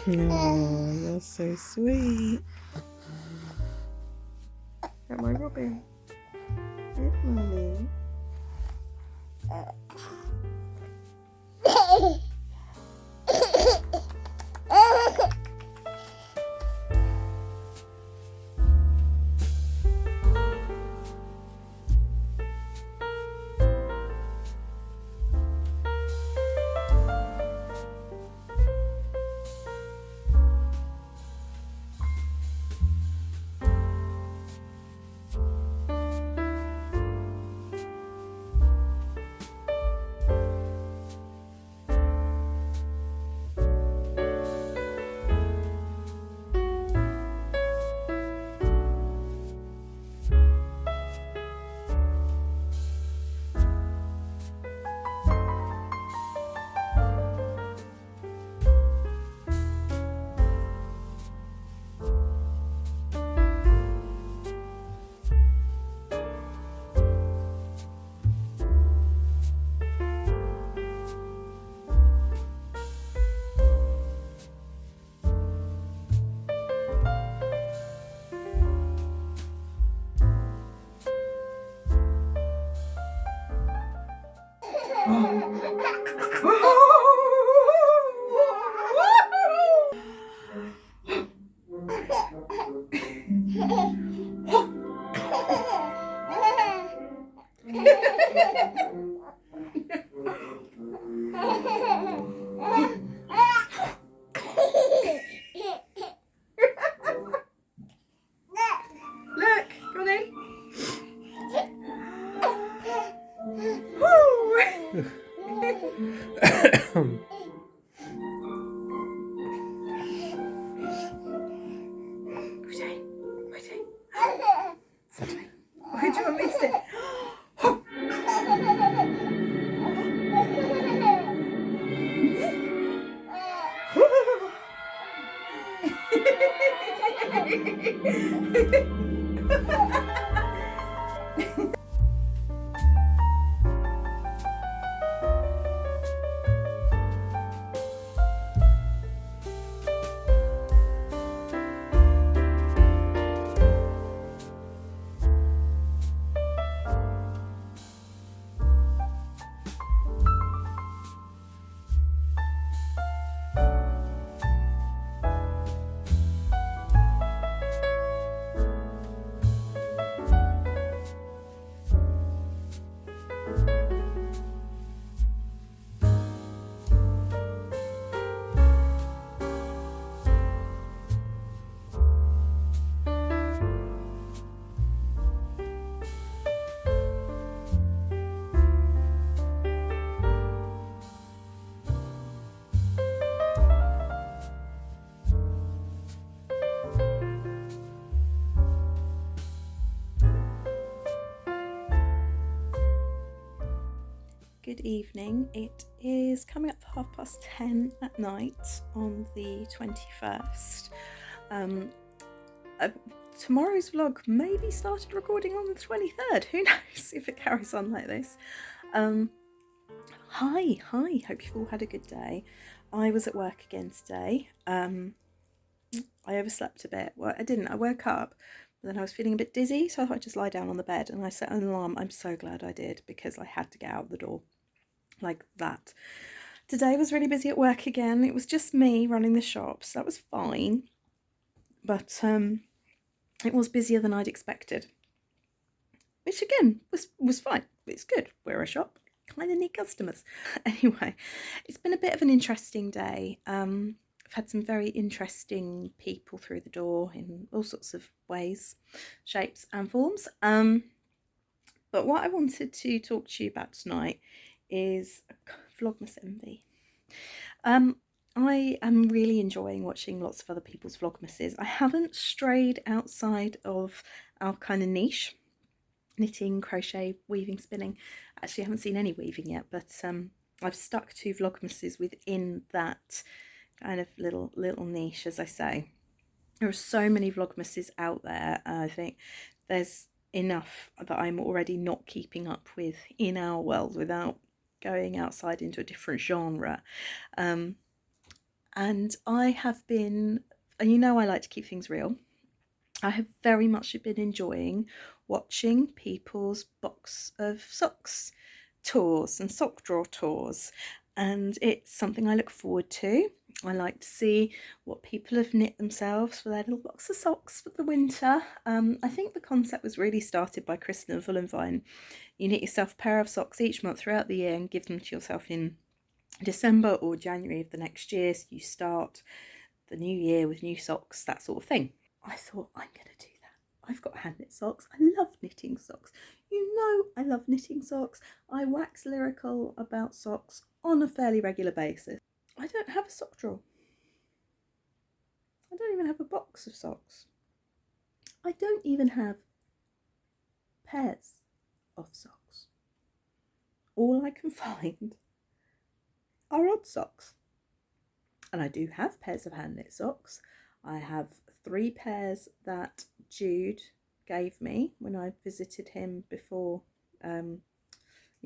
Oh, you're so sweet. Come on, Robin. Good morning. Look, go on in. Where do you want me to sit? Good evening. It is coming up for 10:30 at night on the 21st. Tomorrow's vlog maybe started recording on the 23rd. Who knows if it carries on like this. Hi. Hope you've all had a good day. I was at work again today. I overslept a bit. Well, I didn't. I woke up, but then I was feeling a bit dizzy, so I thought I'd just lie down on the bed, and I set an alarm. I'm so glad I did, because I had to get out the door like that. Today was really busy at work again. It was just me running the shop, so that was fine, but it was busier than I'd expected, which again was fine. It's good. We're a shop, kind of need customers. Anyway, it's been a bit of an interesting day. I've had some very interesting people through the door in all sorts of ways, shapes and forms. But what I wanted to talk to you about tonight is Vlogmas envy. I am really enjoying watching lots of other people's Vlogmases. I haven't strayed outside of our kind of niche, knitting, crochet, weaving, spinning. Actually, I haven't seen any weaving yet, but I've stuck to Vlogmases within that kind of little niche, as I say. There are so many Vlogmases out there. I think there's enough that I'm already not keeping up with in our world without going outside into a different genre. And I have been, and you know I like to keep things real, I have very much been enjoying watching people's box of socks tours and sock drawer tours, and it's something I look forward to. I like to see what people have knit themselves for their little box of socks for the winter. I think the concept was really started by Kristen and Vullenvine. You knit yourself a pair of socks each month throughout the year and give them to yourself in December or January of the next year, so you start the new year with new socks, that sort of thing. I thought, I'm going to do that. I've got hand knit socks. I love knitting socks. You know I love knitting socks. I wax lyrical about socks on a fairly regular basis. I don't have a sock drawer. I don't even have a box of socks. I don't even have pairs of socks. All I can find are odd socks. And I do have pairs of hand knit socks. I have 3 pairs that Jude gave me when I visited him before, in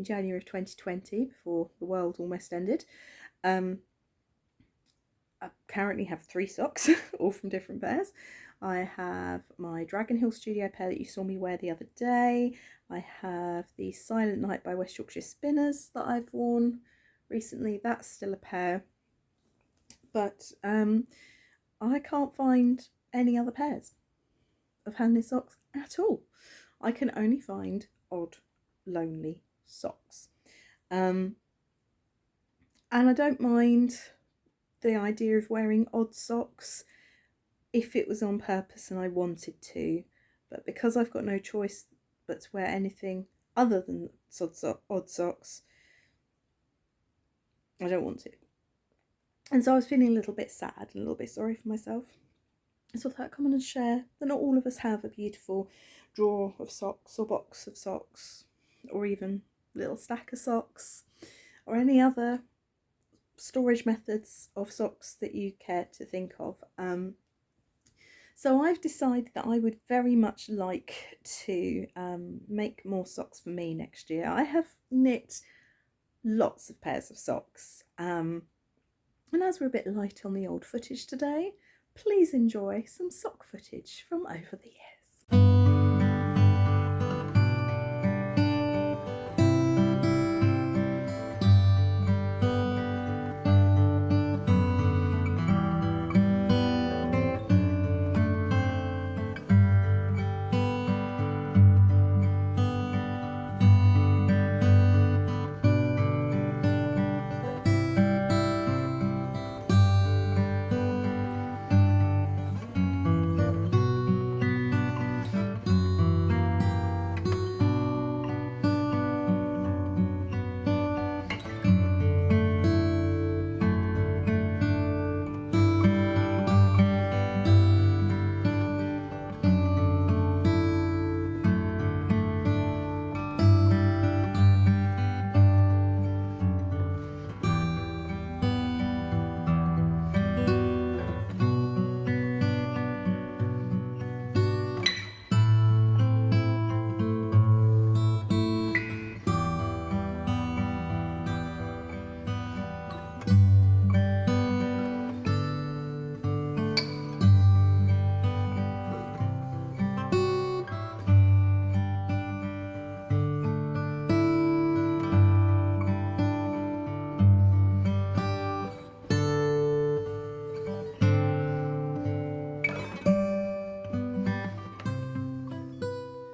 January of 2020, before the world almost ended. I currently have 3 socks, all from different pairs. I have my Dragon Hill Studio pair that you saw me wear the other day. I have the Silent Night by West Yorkshire Spinners that I've worn recently. That's still a pair. But I can't find any other pairs of hand knit socks at all. I can only find odd, lonely socks. And I don't mind the idea of wearing odd socks if it was on purpose and I wanted to, but because I've got no choice but to wear anything other than odd socks, I don't want to. And so I was feeling a little bit sad and a little bit sorry for myself. So I thought I'd come on and share that not all of us have a beautiful drawer of socks or box of socks or even little stack of socks or any other storage methods of socks that you care to think of. So I've decided that I would very much like to make more socks for me next year. I have knit lots of pairs of socks. And as we're a bit light on the old footage today, please enjoy some sock footage from over the years.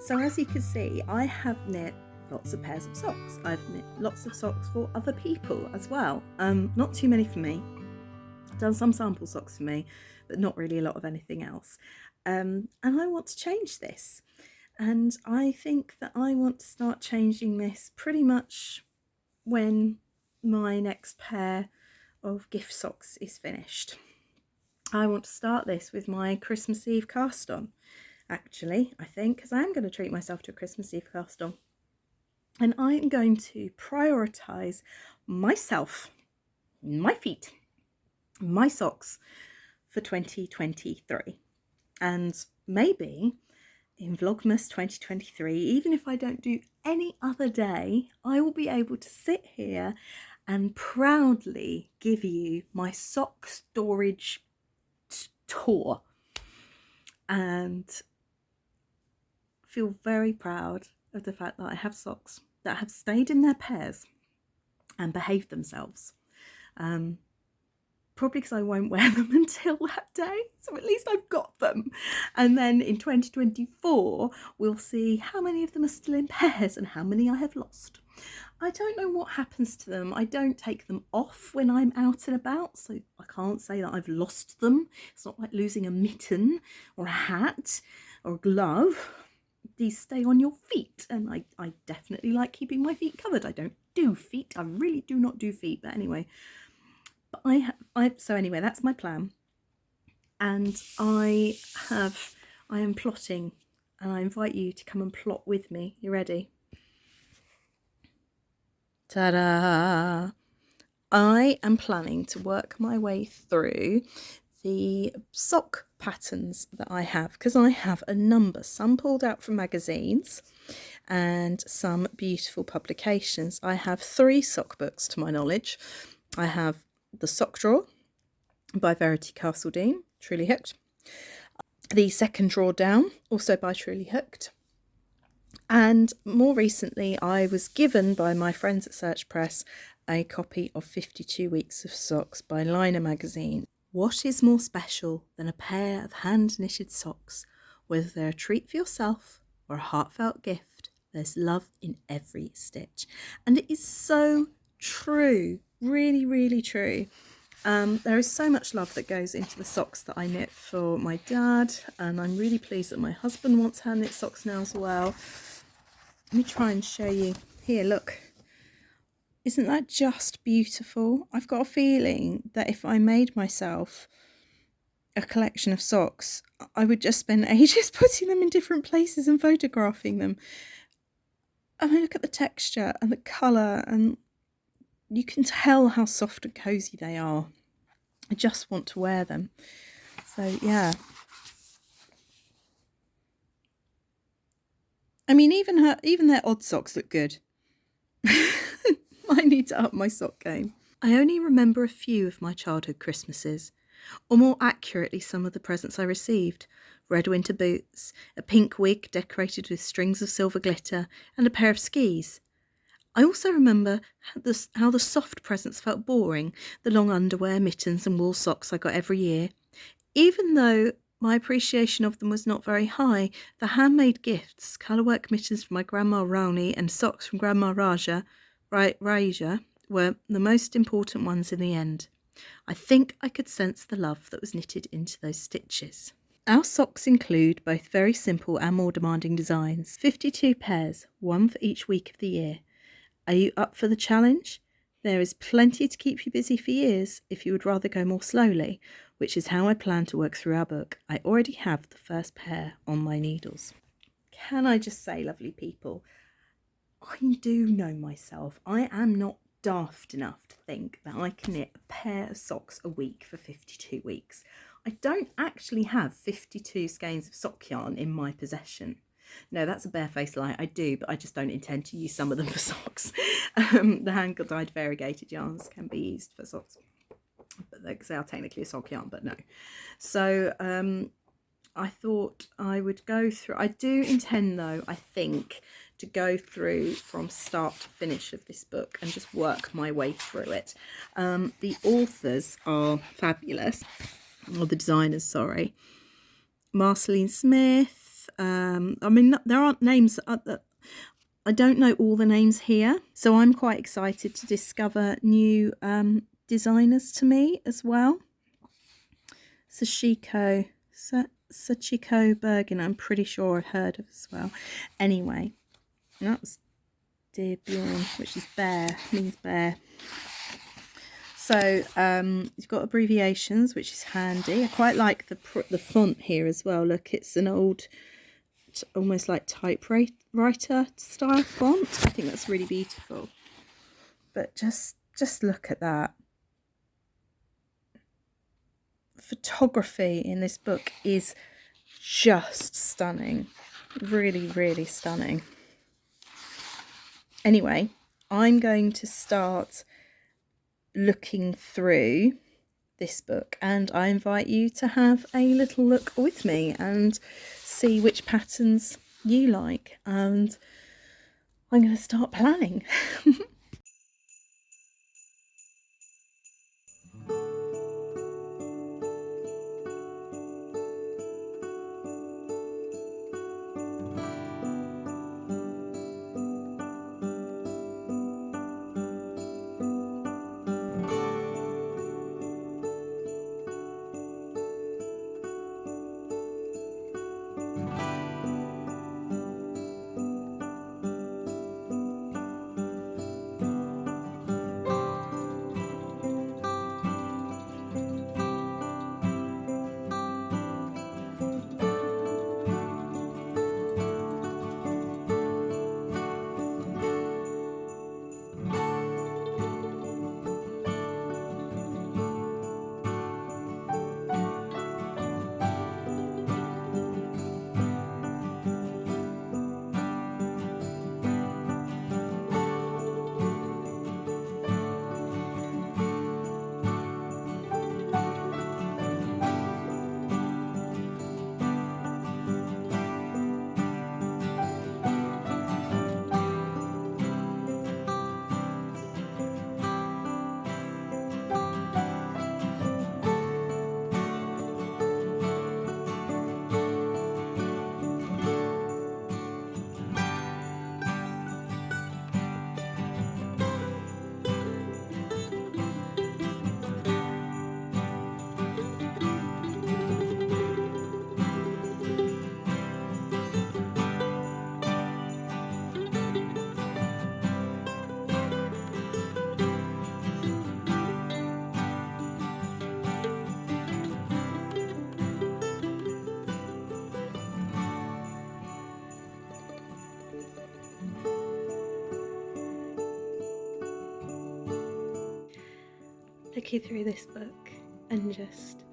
So as you can see, I have knit lots of pairs of socks. I've knit lots of socks for other people as well. Not too many for me. I've done some sample socks for me, but not really a lot of anything else. And I want to change this. And I think that I want to start changing this pretty much when my next pair of gift socks is finished. I want to start this with my Christmas Eve cast on. Actually, I think, because I am going to treat myself to a Christmas Eve cast on. And I am going to prioritise myself, my feet, my socks for 2023. And maybe in Vlogmas 2023, even if I don't do any other day, I will be able to sit here and proudly give you my sock storage tour, and feel very proud of the fact that I have socks that have stayed in their pairs and behaved themselves. Probably because I won't wear them until that day, so at least I've got them. And then in 2024 we'll see how many of them are still in pairs and how many I have lost. I don't know what happens to them. I don't take them off when I'm out and about, so I can't say that I've lost them. It's not like losing a mitten or a hat or a glove. These stay on your feet, and I definitely like keeping my feet covered. I don't do feet. I really do not do feet, but anyway. But so anyway, that's my plan. And I am plotting, and I invite you to come and plot with me. You ready? Ta-da! I am planning to work my way through the sock patterns that I have, because I have a number, some pulled out from magazines and some beautiful publications. I have 3 sock books to my knowledge. I have The Sock Drawer by Verity Castledine, Truly Hooked. The Second Drawer Down, also by Truly Hooked. And more recently, I was given by my friends at Search Press a copy of 52 Weeks of Socks by Liner magazine. What is more special than a pair of hand-knitted socks? Whether they're a treat for yourself or a heartfelt gift, there's love in every stitch. And it is so true, really, really true. There is so much love that goes into the socks that I knit for my dad, and I'm really pleased that my husband wants hand knit socks now as well. Let me try and show you. Here, look. Isn't that just beautiful? I've got a feeling that if I made myself a collection of socks, I would just spend ages putting them in different places and photographing them. I mean, look at the texture and the colour, and you can tell how soft and cosy they are. I just want to wear them. So, yeah. I mean, even their odd socks look good. I need to up my sock game. I only remember a few of my childhood Christmases, or more accurately, some of the presents I received. Red winter boots, a pink wig decorated with strings of silver glitter, and a pair of skis. I also remember how the soft presents felt boring, the long underwear, mittens and wool socks I got every year. Even though my appreciation of them was not very high, the handmade gifts, colourwork mittens from my Grandma Rani and socks from Grandma Raja, were the most important ones in the end. I think I could sense the love that was knitted into those stitches. Our socks include both very simple and more demanding designs. 52 pairs, one for each week of the year. Are you up for the challenge? There is plenty to keep you busy for years if you would rather go more slowly, which is how I plan to work through our book. I already have the first pair on my needles. Can I just say, lovely people, I do know myself. I am not daft enough to think that I can knit a pair of socks a week for 52 weeks. I don't actually have 52 skeins of sock yarn in my possession. No, that's a barefaced lie. I do, but I just don't intend to use some of them for socks. The hand-dyed variegated yarns can be used for socks, but they are technically a sock yarn, but no. So I thought I would go through. I do intend, though, I think, to go through from start to finish of this book and just work my way through it. The authors are fabulous, or the designers, sorry. Marceline Smith. I mean, there aren't names. I don't know all the names here, so I'm quite excited to discover new designers to me as well. Sachiko Bergen, I'm pretty sure I've heard of as well. Anyway, that's Dear Bjorn, which is bear, means bear. So you've got abbreviations, which is handy. I quite like the font here as well. Look, it's an old, almost like typewriter style font. I think that's really beautiful. But just look at that. Photography in this book is just stunning. Really, really stunning. Anyway, I'm going to start looking through this book, and I invite you to have a little look with me and see which patterns you like. And I'm going to start planning. Looking through this book and just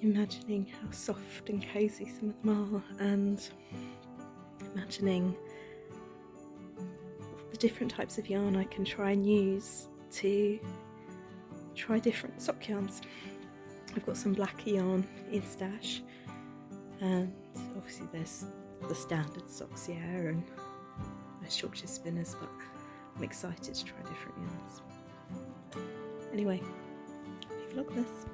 imagining how soft and cosy some of them are, and imagining the different types of yarn I can try and use to try different sock yarns. I've got some blacker yarn in stash, and obviously there's the standard Soxier and there's Yorkshire Spinners, but I'm excited to try different yarns. Anyway, happy Vlogmas.